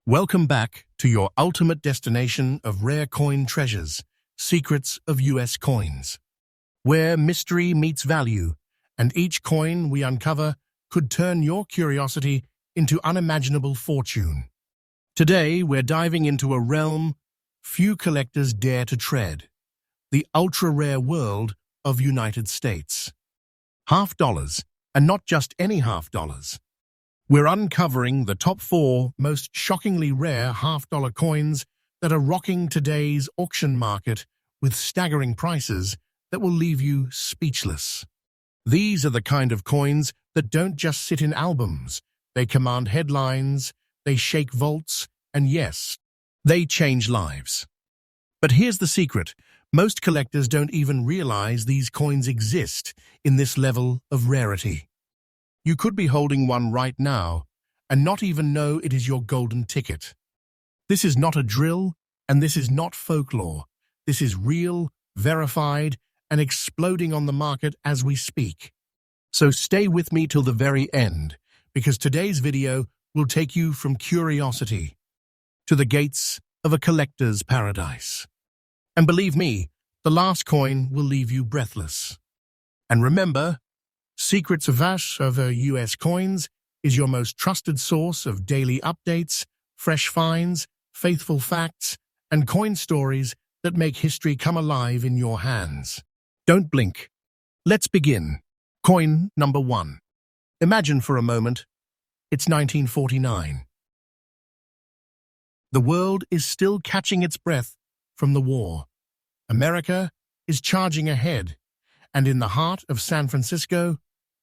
Welcome back to your ultimate destination of rare coin treasures, Secrets of US Coins, where mystery meets value, and each coin we uncover could turn your curiosity into unimaginable fortune. Today, we're diving into a realm few collectors dare to tread, the ultra-rare world of United States. Half dollars, and not just any half dollars. We're uncovering the top 4 most shockingly rare half-dollar coins that are rocking today's auction market with staggering prices that will leave you speechless. These are the kind of coins that don't just sit in albums. They command headlines, they shake vaults, and yes, they change lives. But here's the secret. Most collectors don't even realize these coins exist in this level of rarity. You could be holding one right now and not even know it is your golden ticket. This is not a drill, and this is not folklore. This is real, verified, and exploding on the market as we speak. So stay with me till the very end, because today's video will take you from curiosity to the gates of a collector's paradise. And believe me, the last coin will leave you breathless. And remember, Secrets of US Coins is your most trusted source of daily updates, fresh finds, faithful facts, and coin stories that make history come alive in your hands. Don't blink. Let's begin. Coin number 1. Imagine for a moment, it's 1949. The world is still catching its breath from the war. America is charging ahead, and in the heart of San Francisco,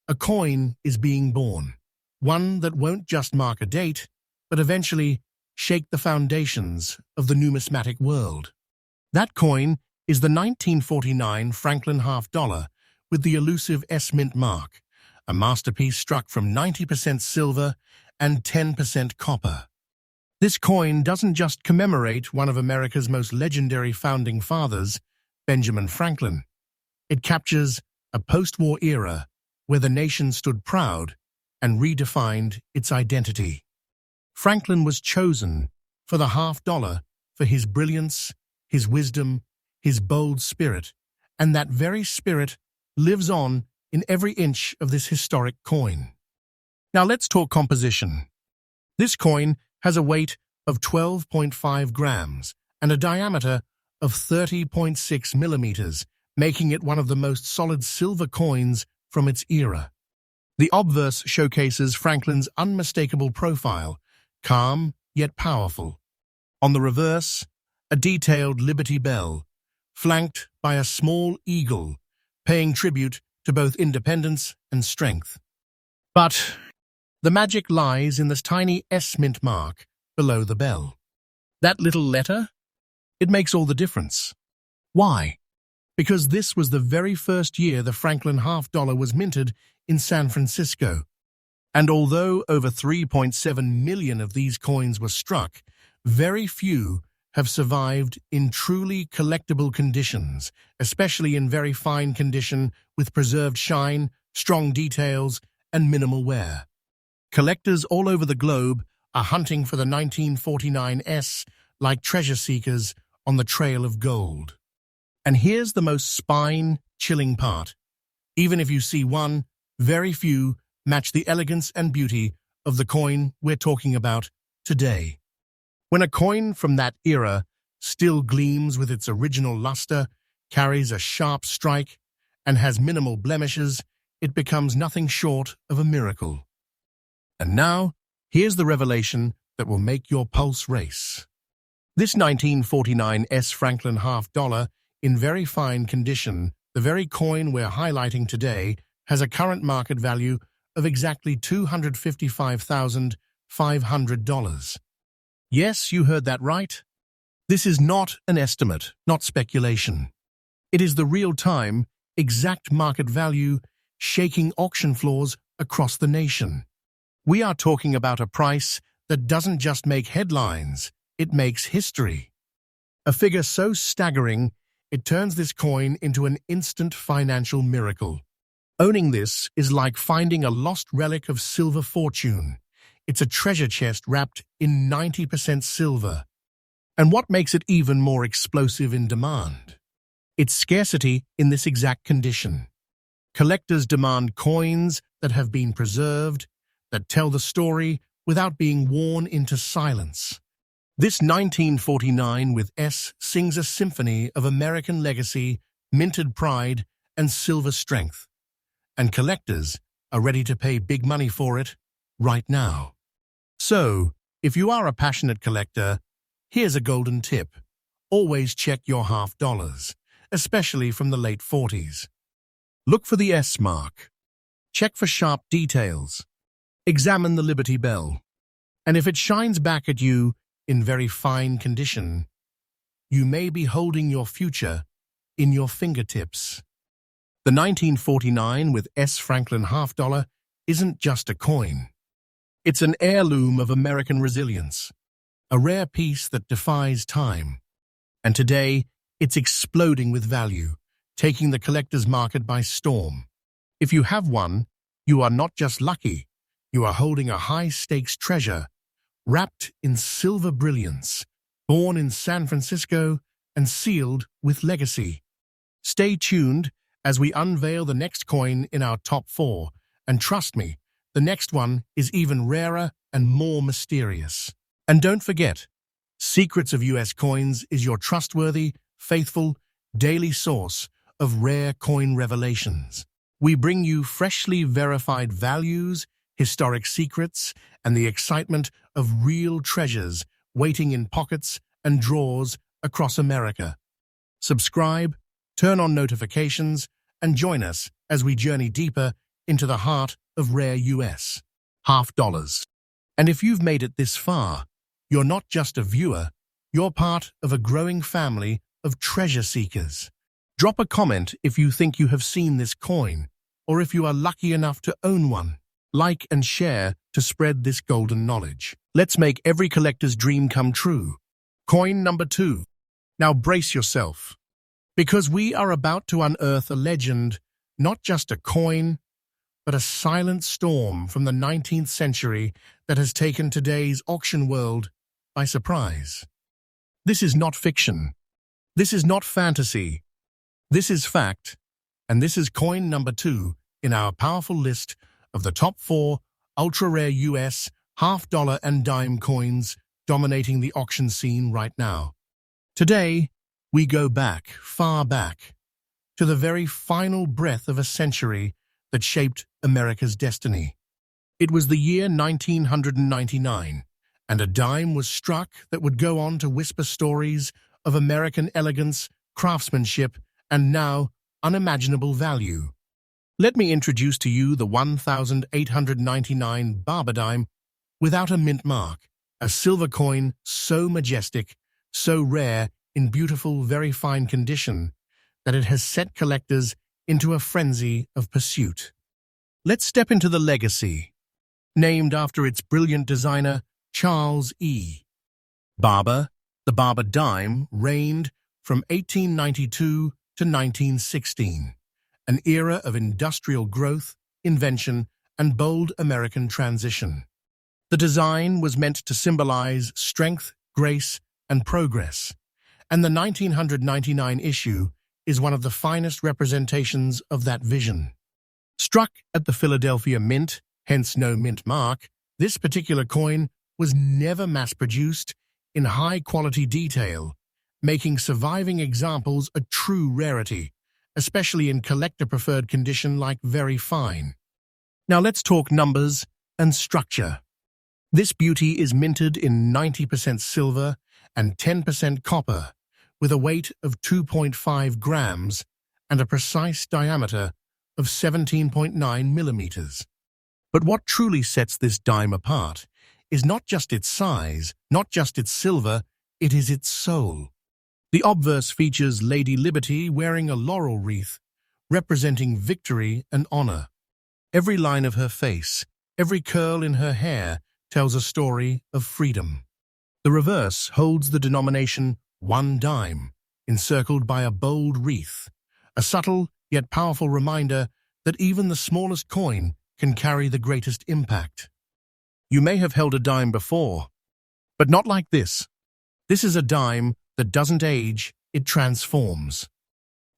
a coin is being born. One that won't just mark a date, but eventually shake the foundations of the numismatic world. That coin is the 1949 Franklin half-dollar with the elusive S-mint mark, a masterpiece struck from 90% silver and 10% copper. This coin doesn't just commemorate one of America's most legendary founding fathers, Benjamin Franklin. It captures a post-war era where the nation stood proud and redefined its identity. Franklin was chosen for the half-dollar for his brilliance, his wisdom, his bold spirit, and that very spirit lives on in every inch of this historic coin. Now let's talk composition. This coin has a weight of 12.5 grams and a diameter of 30.6 millimeters, making it one of the most solid silver coins from its era. The obverse showcases Franklin's unmistakable profile, calm yet powerful. On the reverse, a detailed Liberty Bell, flanked by a small eagle, paying tribute to both independence and strength. But the magic lies in this tiny S-mint mark below the bell. That little letter? It makes all the difference. Why? Because this was the very first year the Franklin half-dollar was minted in San Francisco. And although over 3.7 million of these coins were struck, very few have survived in truly collectible conditions, especially in very fine condition with preserved shine, strong details, and minimal wear. Collectors all over the globe are hunting for the 1949 S like treasure seekers on the trail of gold. And here's the most spine-chilling part. Even if you see one, very few match the elegance and beauty of the coin we're talking about today. When a coin from that era still gleams with its original luster, carries a sharp strike, and has minimal blemishes, it becomes nothing short of a miracle. And now, here's the revelation that will make your pulse race. This 1949 S Franklin half-dollar, in very fine condition, the very coin we're highlighting today, has a current market value of exactly $255,500. Yes, you heard that right. This is not an estimate, not speculation. It is the real-time, exact market value shaking auction floors across the nation. We are talking about a price that doesn't just make headlines, it makes history. A figure so staggering, it turns this coin into an instant financial miracle. Owning this is like finding a lost relic of silver fortune. It's a treasure chest wrapped in 90% silver. And what makes it even more explosive in demand? Its scarcity in this exact condition. Collectors demand coins that have been preserved, that tell the story without being worn into silence. This 1949 with S sings a symphony of American legacy, minted pride, and silver strength. And collectors are ready to pay big money for it right now. So, if you are a passionate collector, here's a golden tip. Always check your half dollars, especially from the late 40s. Look for the S mark. Check for sharp details. Examine the Liberty Bell. And if it shines back at you in very fine condition, you may be holding your future in your fingertips. The 1949 with S Franklin half dollar isn't just a coin. It's an heirloom of American resilience, a rare piece that defies time. And today, it's exploding with value, taking the collector's market by storm. If you have one, you are not just lucky, you are holding a high-stakes treasure, wrapped in silver brilliance, born in San Francisco and sealed with legacy. Stay tuned as we unveil the next coin in our top 4, and trust me, the next one is even rarer and more mysterious. And don't forget, Secrets of US Coins is your trustworthy, faithful, daily source of rare coin revelations. We bring you freshly verified values, historic secrets, and the excitement of real treasures waiting in pockets and drawers across America. Subscribe, turn on notifications, and join us as we journey deeper into the heart of rare US half dollars. And if you've made it this far, you're not just a viewer, you're part of a growing family of treasure seekers. Drop a comment if you think you have seen this coin, or if you are lucky enough to own one. Like and share to spread this golden knowledge. Let's make every collector's dream come true. Coin number 2. Now brace yourself, because we are about to unearth a legend, not just a coin, but a silent storm from the 19th century that has taken today's auction world by surprise. This is not fiction. This is not fantasy. This is fact, and this is coin number 2 in our powerful list of the top 4 ultra-rare US half-dollar and dime coins dominating the auction scene right now. Today, we go back, far back, to the very final breath of a century that shaped America's destiny. It was the year 1999, and a dime was struck that would go on to whisper stories of American elegance, craftsmanship, and now unimaginable value. Let me introduce to you the 1899 barber dime without a mint mark, a silver coin so majestic, so rare, in beautiful, very fine condition, that it has set collectors into a frenzy of pursuit. Let's step into the legacy, named after its brilliant designer, Charles E. Barber. The barber dime reigned from 1892 to 1916, an era of industrial growth, invention, and bold American transition. The design was meant to symbolize strength, grace, and progress, and the 1999 issue is one of the finest representations of that vision. Struck at the Philadelphia Mint, hence no mint mark, this particular coin was never mass-produced in high-quality detail, making surviving examples a true rarity, especially in collector-preferred condition like very fine. Now let's talk numbers and structure. This beauty is minted in 90% silver and 10% copper, with a weight of 2.5 grams and a precise diameter of 17.9 millimeters. But what truly sets this dime apart is not just its size, not just its silver, it is its soul. The obverse features Lady Liberty wearing a laurel wreath, representing victory and honor. Every line of her face, every curl in her hair tells a story of freedom. The reverse holds the denomination 1 dime, encircled by a bold wreath, a subtle yet powerful reminder that even the smallest coin can carry the greatest impact. You may have held a dime before, but not like this. This is a dime that doesn't age, it transforms.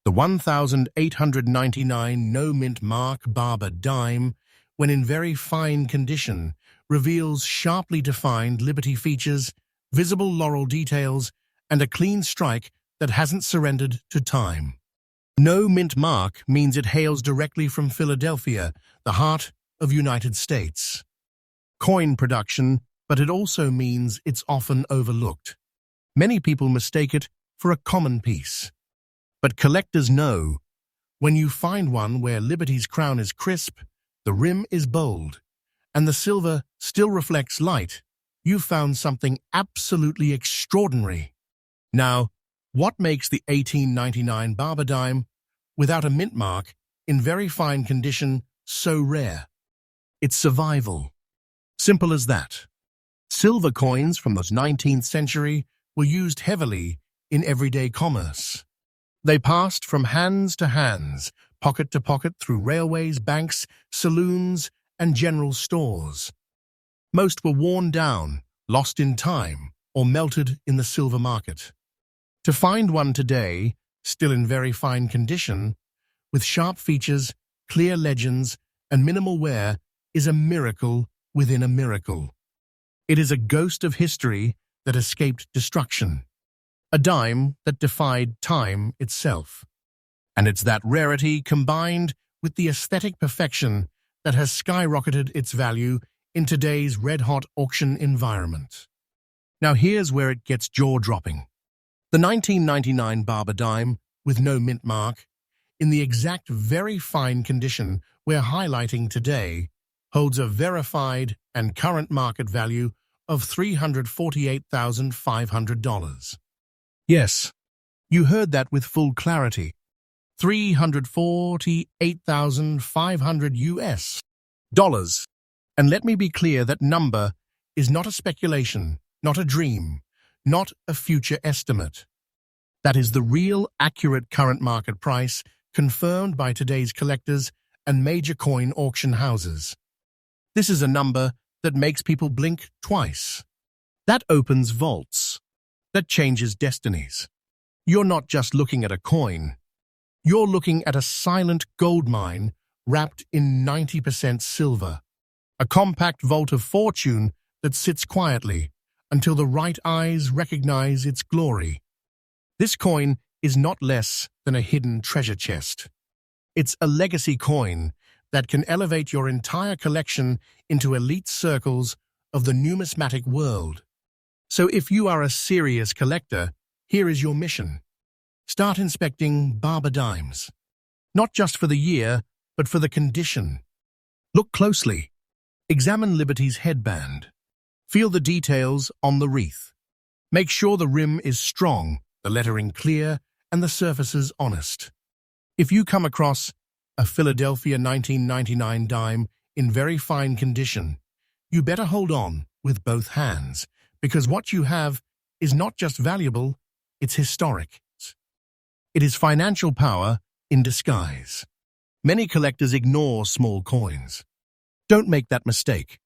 The 1899 no-mint mark barber dime, when in very fine condition, reveals sharply defined Liberty features, visible laurel details, and a clean strike that hasn't surrendered to time. No mint mark means it hails directly from Philadelphia, the heart of United States. Coin production, but it also means it's often overlooked. Many people mistake it for a common piece. But collectors know, when you find one where Liberty's crown is crisp, the rim is bold, and the silver still reflects light, you've found something absolutely extraordinary. Now, what makes the 1899 barber dime, without a mint mark, in very fine condition, so rare? It's survival. Simple as that. Silver coins from the 19th century were used heavily in everyday commerce. They passed from hands to hands, pocket to pocket through railways, banks, saloons, and general stores. Most were worn down, lost in time, or melted in the silver market. To find one today, still in very fine condition, with sharp features, clear legends, and minimal wear, is a miracle within a miracle. It is a ghost of history that escaped destruction. A dime that defied time itself. And it's that rarity combined with the aesthetic perfection that has skyrocketed its value in today's red-hot auction environment. Now here's where it gets jaw-dropping. The 1999 barber dime, with no mint mark, in the exact very fine condition we're highlighting today, holds a verified and current market value of $348,500. Yes, you heard that with full clarity. $348,500 US dollars. And let me be clear, that number is not a speculation, not a dream, not a future estimate. That is the real, accurate current market price confirmed by today's collectors and major coin auction houses. This is a number that makes people blink twice. That opens vaults. That changes destinies. You're not just looking at a coin. You're looking at a silent gold mine wrapped in 90% silver. A compact vault of fortune that sits quietly until the right eyes recognize its glory. This coin is not less than a hidden treasure chest. It's a legacy coin that can elevate your entire collection into elite circles of the numismatic world. So if you are a serious collector, here is your mission. Start inspecting barber dimes. Not just for the year, but for the condition. Look closely. Examine Liberty's headband. Feel the details on the wreath. Make sure the rim is strong, the lettering clear, and the surfaces honest. If you come across a Philadelphia 1999 dime in very fine condition, you better hold on with both hands, because what you have is not just valuable, it's historic. It is financial power in disguise. Many collectors ignore small coins. Don't make that mistake.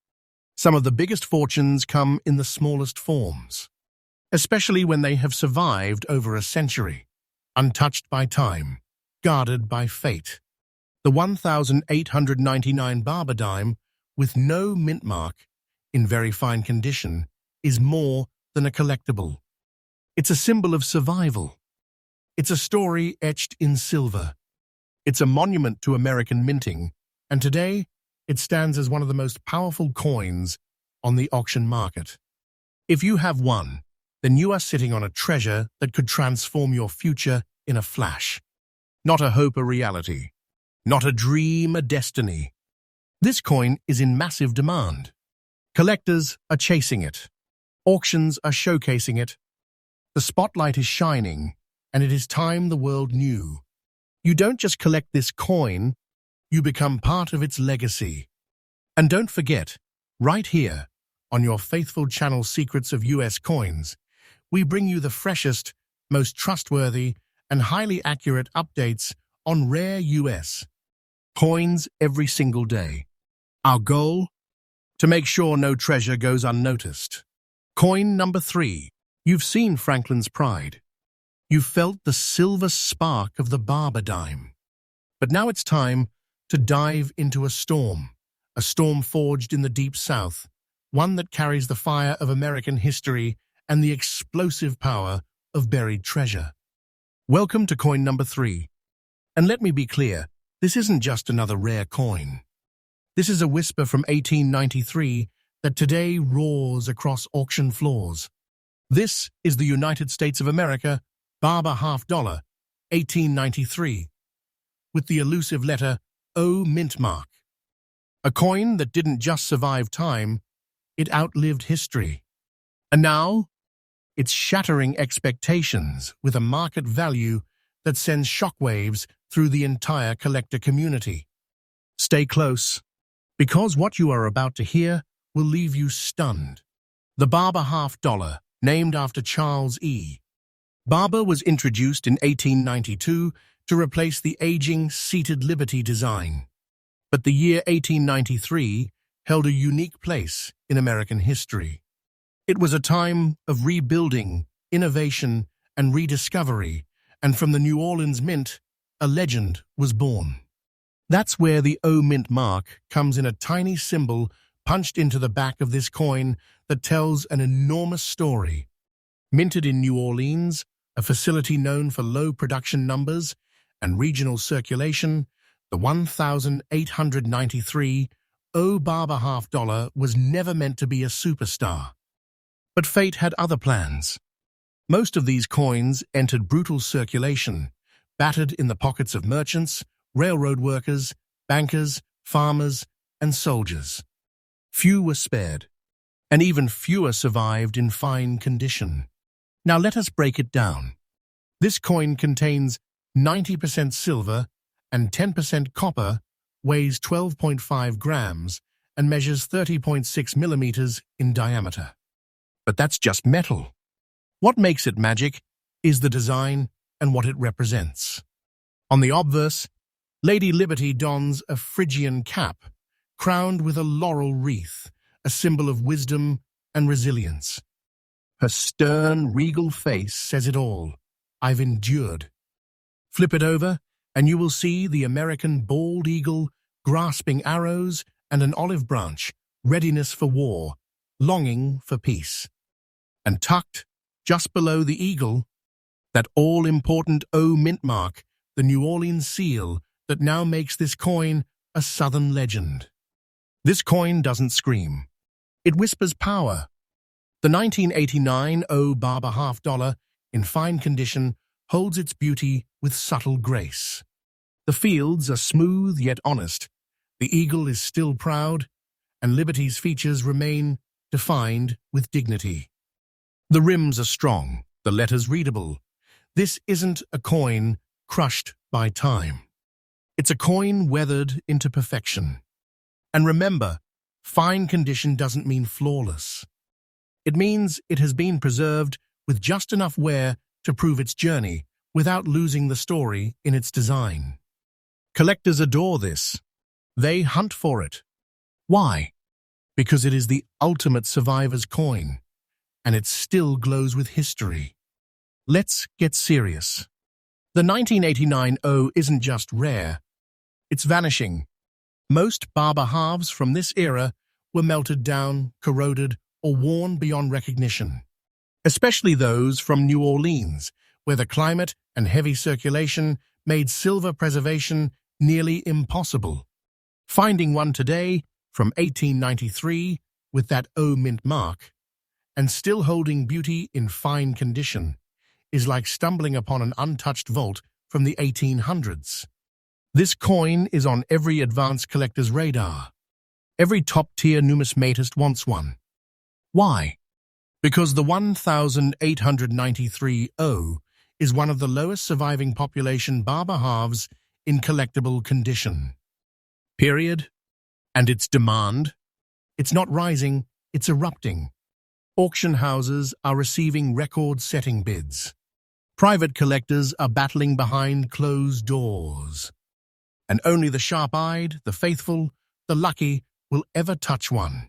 Some of the biggest fortunes come in the smallest forms, especially when they have survived over a century, untouched by time, guarded by fate. The 1899 barber dime, with no mint mark, in very fine condition, is more than a collectible. It's a symbol of survival. It's a story etched in silver. It's a monument to American minting, and today it stands as one of the most powerful coins on the auction market. If you have one, then you are sitting on a treasure that could transform your future in a flash. Not a hope, a reality. Not a dream, a destiny. This coin is in massive demand. Collectors are chasing it. Auctions are showcasing it. The spotlight is shining, and it is time the world knew. You don't just collect this coin, you become part of its legacy. And don't forget, right here, on your faithful channel Secrets of US Coins, we bring you the freshest, most trustworthy, and highly accurate updates on rare US coins every single day. Our goal? to make sure no treasure goes unnoticed. Coin number 3. You've seen Franklin's pride. You've felt the silver spark of the barber dime. But now it's time to dive into a storm forged in the deep South, one that carries the fire of American history and the explosive power of buried treasure. Welcome to coin number 3. And let me be clear, this isn't just another rare coin. This is a whisper from 1893 that today roars across auction floors. This is the United States of America barber $1/2, 1893, with the elusive letter O mint mark. A coin that didn't just survive time, it outlived history. And now, it's shattering expectations with a market value that sends shockwaves through the entire collector community. Stay close, because what you are about to hear will leave you stunned. The barber $1/2, named after Charles E. Barber, was introduced in 1892 to replace the aging seated Liberty design. But the year 1893 held a unique place in American history. It was a time of rebuilding, innovation, and rediscovery, and from the New Orleans Mint, a legend was born. That's where the O mint mark comes in, a tiny symbol punched into the back of this coin that tells an enormous story. Minted in New Orleans, a facility known for low production numbers and regional circulation, the 1893 O barber $1/2 was never meant to be a superstar. But fate had other plans. Most of these coins entered brutal circulation, battered in the pockets of merchants, railroad workers, bankers, farmers, and soldiers. Few were spared, and even fewer survived in fine condition. Now let us break it down. This coin contains 90% silver and 10% copper, weighs 12.5 grams, and measures 30.6 millimeters in diameter. But that's just metal. What makes it magic is the design and what it represents. On the obverse, Lady Liberty dons a Phrygian cap, crowned with a laurel wreath, a symbol of wisdom and resilience. Her stern, regal face says it all. I've endured. Flip it over, and you will see the American bald eagle grasping arrows and an olive branch, readiness for war, longing for peace. And tucked, just below the eagle, that all-important O mint mark, the New Orleans seal that now makes this coin a Southern legend. This coin doesn't scream. It whispers power. The 1989 O barber $1/2, in fine condition, holds its beauty with subtle grace. The fields are smooth yet honest, the eagle is still proud, and Liberty's features remain defined with dignity. The rims are strong, the letters readable. This isn't a coin crushed by time. It's a coin weathered into perfection. And remember, fine condition doesn't mean flawless. It means it has been preserved with just enough wear to prove its journey without losing the story in its design. Collectors adore this. They hunt for it. Why? Because it is the ultimate survivor's coin, and it still glows with history. Let's get serious. The 1989 O isn't just rare, it's vanishing. Most barber halves from this era were melted down, corroded, or worn beyond recognition. Especially those from New Orleans, where the climate and heavy circulation made silver preservation nearly impossible. Finding one today from 1893 with that O mint mark, and still holding beauty in fine condition, is like stumbling upon an untouched vault from the 1800s. This coin is on every advanced collector's radar. Every top-tier numismatist wants one. Why? Because the 1893 O is one of the lowest surviving population barber halves in collectible condition. Period. And its demand? It's not rising, it's erupting. Auction houses are receiving record-setting bids. Private collectors are battling behind closed doors. And only the sharp-eyed, the faithful, the lucky will ever touch one.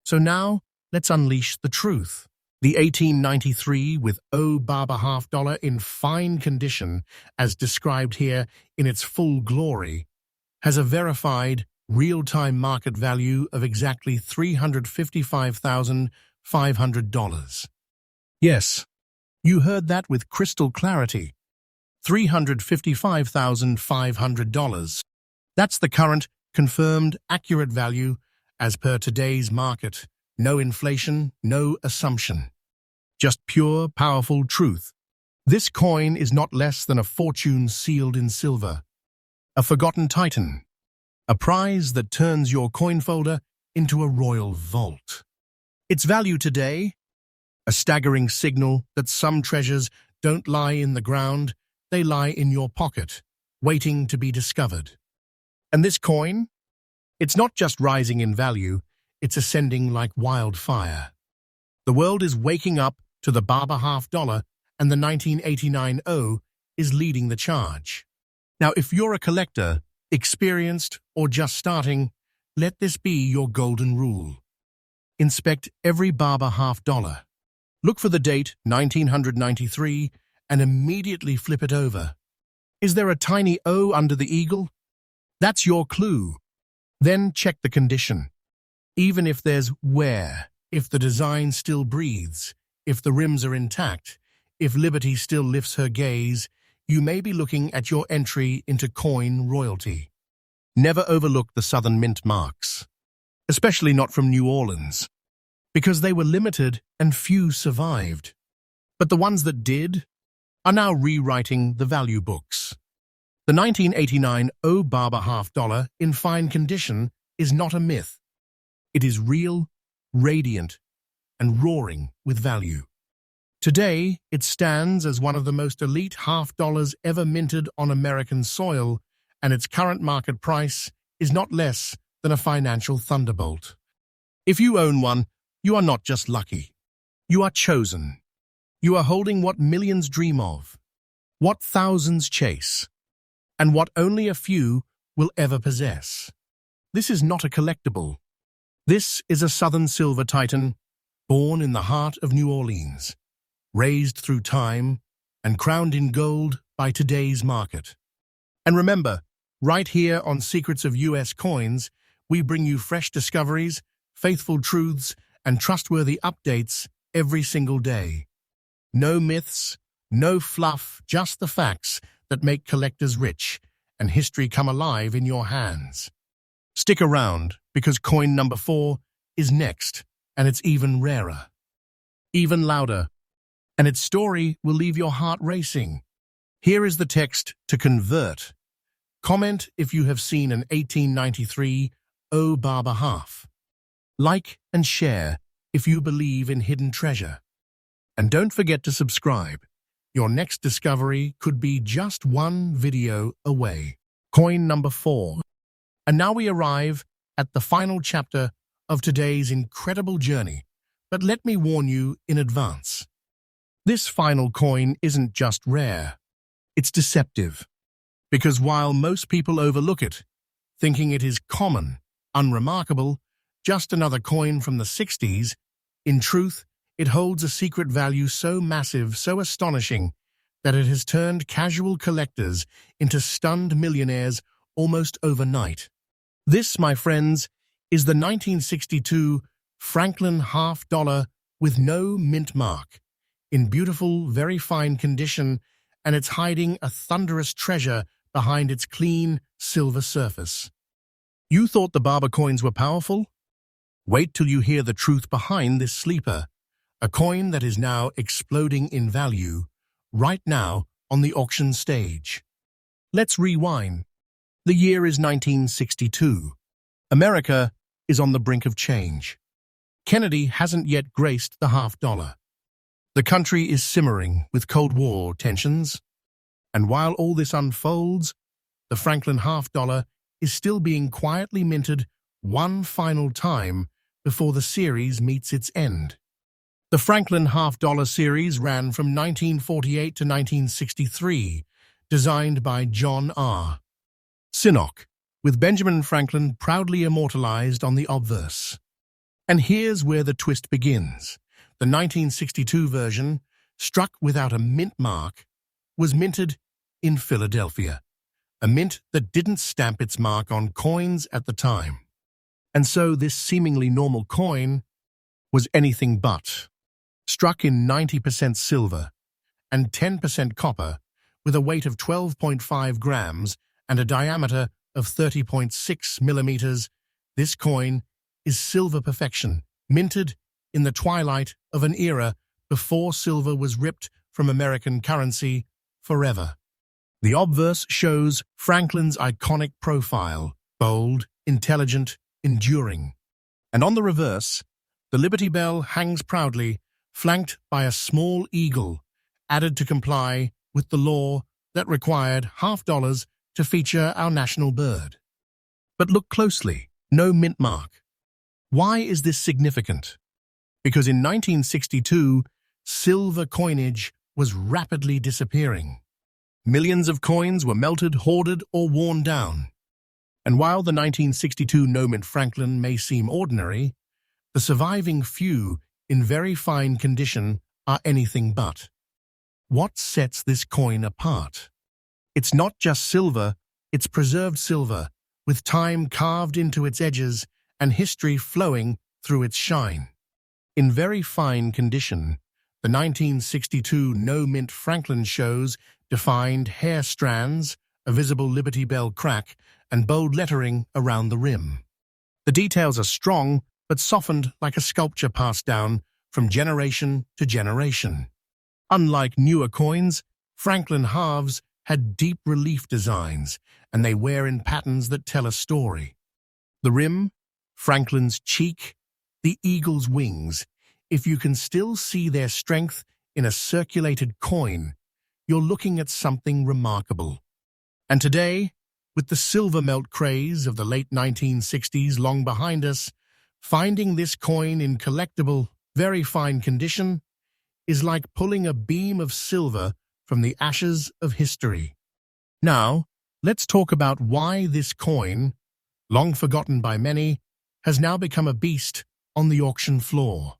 So now, let's unleash the truth. The 1893 with barber half dollar in fine condition, as described here in its full glory, has a verified, real-time market value of exactly $355,500. Yes, you heard that with crystal clarity. $355,500. That's the current, confirmed, accurate value as per today's market. No inflation, no assumption. Just pure, powerful truth. This coin is not less than a fortune sealed in silver. A forgotten titan. A prize that turns your coin folder into a royal vault. Its value today? A staggering signal that some treasures don't lie in the ground, they lie in your pocket, waiting to be discovered. And this coin? It's not just rising in value, it's ascending like wildfire. The world is waking up to the barber half dollar, and the 1989 O is leading the charge. Now, if you're a collector, experienced or just starting, let this be your golden rule. Inspect every barber half dollar. Look for the date 1993 and immediately flip it over. Is there a tiny O under the eagle? That's your clue. Then check the condition. Even if there's wear, if the design still breathes, if the rims are intact, if Liberty still lifts her gaze, you may be looking at your entry into coin royalty. Never overlook the Southern Mint marks, especially not from New Orleans, because they were limited and few survived. But the ones that did are now rewriting the value books. The 1989 O barber half dollar in fine condition is not a myth. It is real, radiant, and roaring with value. Today, it stands as one of the most elite half dollars ever minted on American soil, and its current market price is not less than a financial thunderbolt. If you own one, you are not just lucky. You are chosen. You are holding what millions dream of, what thousands chase, and what only a few will ever possess. This is not a collectible. This is a Southern silver titan, born in the heart of New Orleans, raised through time, and crowned in gold by today's market. And remember, right here on Secrets of U.S. Coins, we bring you fresh discoveries, faithful truths, and trustworthy updates every single day. No myths, no fluff, just the facts that make collectors rich and history come alive in your hands. Stick around, because coin number 4 is next, and it's even rarer, even louder, and its story will leave your heart racing. Here is the text to convert. Comment if you have seen an 1893 O barber half. Like and share if you believe in hidden treasure. And don't forget to subscribe. Your next discovery could be just one video away. Coin number 4. And now we arrive at the final chapter of today's incredible journey. But let me warn you in advance. This final coin isn't just rare. It's deceptive. Because while most people overlook it, thinking it is common, unremarkable, just another coin from the 60s, in truth, it holds a secret value so massive, so astonishing, that it has turned casual collectors into stunned millionaires almost overnight. This, my friends, is the 1962 Franklin half dollar with no mint mark, in beautiful, very fine condition, and it's hiding a thunderous treasure behind its clean, silver surface. You thought the barber coins were powerful? Wait till you hear the truth behind this sleeper, a coin that is now exploding in value, right now on the auction stage. Let's rewind. The year is 1962. America is on the brink of change. Kennedy hasn't yet graced the half dollar. The country is simmering with Cold War tensions. And while all this unfolds, the Franklin half dollar is still being quietly minted one final time before the series meets its end. The Franklin half dollar series ran from 1948 to 1963, designed by John R. Sinnock, with Benjamin Franklin proudly immortalized on the obverse. And here's where the twist begins. The 1962 version, struck without a mint mark, was minted in Philadelphia, a mint that didn't stamp its mark on coins at the time. And so this seemingly normal coin was anything but. Struck in 90% silver and 10% copper, with a weight of 12.5 grams and a diameter of 30.6 millimeters, this coin is silver perfection, minted in the twilight of an era before silver was ripped from American currency forever. The obverse shows Franklin's iconic profile, bold, intelligent, enduring. And on the reverse, the Liberty Bell hangs proudly, flanked by a small eagle, added to comply with the law that required $50 to feature our national bird. But look closely, no mint mark. Why is this significant? Because in 1962, silver coinage was rapidly disappearing. Millions of coins were melted, hoarded, or worn down. And while the 1962 no-mint Franklin may seem ordinary, the surviving few in very fine condition are anything but. What sets this coin apart? It's not just silver, it's preserved silver, with time carved into its edges and history flowing through its shine. In very fine condition, the 1962 no-mint Franklin shows defined hair strands, a visible Liberty Bell crack, and bold lettering around the rim. The details are strong, but softened like a sculpture passed down from generation to generation. Unlike newer coins, Franklin halves had deep relief designs, and they wear in patterns that tell a story. The rim, Franklin's cheek, the eagle's wings. If you can still see their strength in a circulated coin, you're looking at something remarkable. And today, with the silver melt craze of the late 1960s long behind us, finding this coin in collectible, very fine condition is like pulling a beam of silver from the ashes of history. Now, let's talk about why this coin, long forgotten by many, has now become a beast on the auction floor.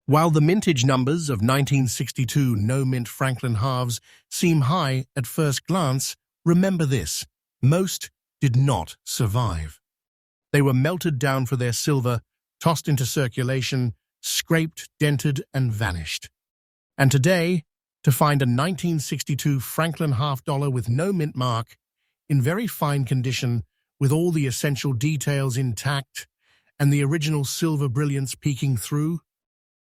While the mintage numbers of 1962 no-mint Franklin halves seem high at first glance, remember this: most did not survive. They were melted down for their silver, tossed into circulation, scraped, dented, and vanished. And today, to find a 1962 Franklin $50 with no mint mark, in very fine condition, with all the essential details intact, and the original silver brilliance peeking through,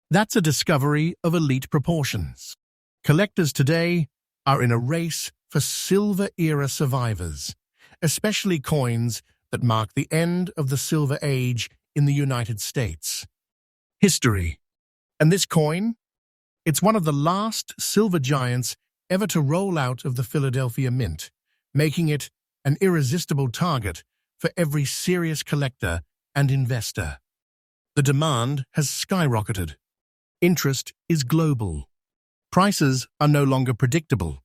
that's a discovery of elite proportions. Collectors today are in a race for silver-era survivors, especially coins that mark the end of the Silver Age in the United States. History. And this coin? It's one of the last silver giants ever to roll out of the Philadelphia Mint, making it an irresistible target for every serious collector and investor. The demand has skyrocketed. Interest is global. Prices are no longer predictable.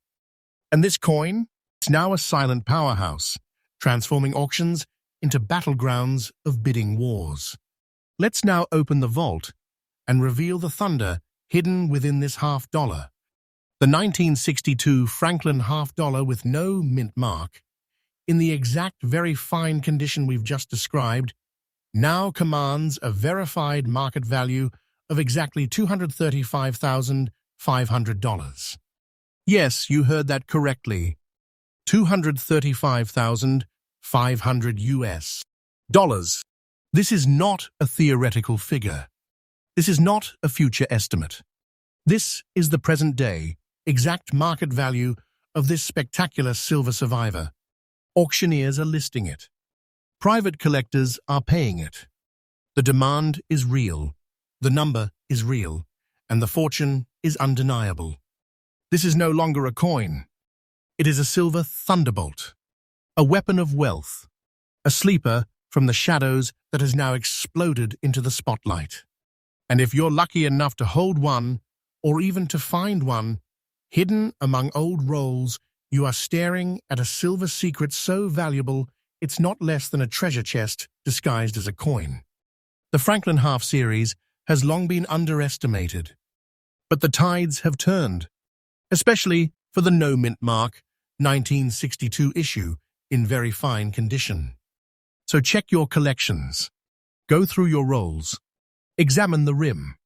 And this coin is now a silent powerhouse, transforming auctions into battlegrounds of bidding wars. Let's now open the vault and reveal the thunder hidden within this $50. The 1962 Franklin $50 with no mint mark, in the exact very fine condition we've just described, now commands a verified market value of exactly $235,500. Yes, you heard that correctly. $235,500 US dollars. This is not a theoretical figure. This is not a future estimate. This is the present-day, exact market value of this spectacular silver survivor. Auctioneers are listing it. Private collectors are paying it. The demand is real, the number is real, and the fortune is undeniable. This is no longer a coin. It is a silver thunderbolt, a weapon of wealth, a sleeper from the shadows that has now exploded into the spotlight. And if you're lucky enough to hold one, or even to find one, hidden among old rolls, you are staring at a silver secret so valuable it's not less than a treasure chest disguised as a coin. The Franklin Half series has long been underestimated, but the tides have turned, especially for the no mint mark 1962 issue in very fine condition. So check your collections. Go through your rolls. Examine the rim.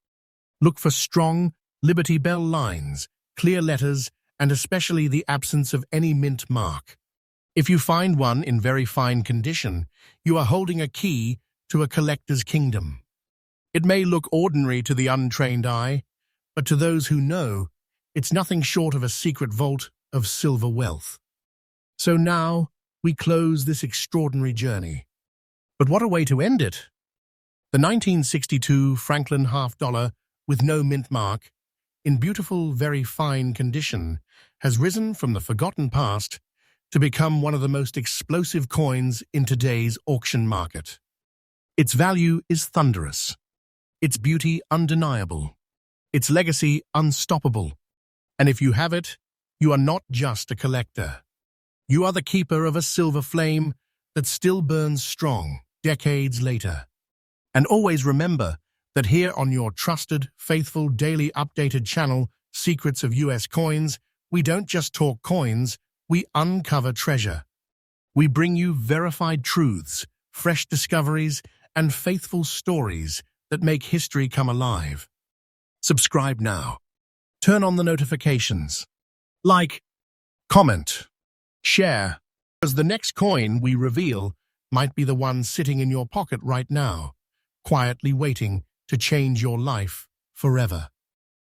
Look for strong Liberty Bell lines, clear letters, and especially the absence of any mint mark. If you find one in very fine condition, you are holding a key to a collector's kingdom. It may look ordinary to the untrained eye, but to those who know, it's nothing short of a secret vault of silver wealth. So now we close this extraordinary journey. But what a way to end it! The 1962 Franklin half dollar with no mint mark, in beautiful, very fine condition, has risen from the forgotten past to become one of the most explosive coins in today's auction market. Its value is thunderous, its beauty undeniable, its legacy unstoppable. And if you have it, you are not just a collector. You are the keeper of a silver flame that still burns strong decades later. And always remember that here on your trusted, faithful, daily updated channel, Secrets of US Coins, we don't just talk coins, we uncover treasure. We bring you verified truths, fresh discoveries, and faithful stories that make history come alive. Subscribe now. Turn on the notifications. Like, comment, share, because the next coin we reveal might be the one sitting in your pocket right now, quietly waiting to change your life forever.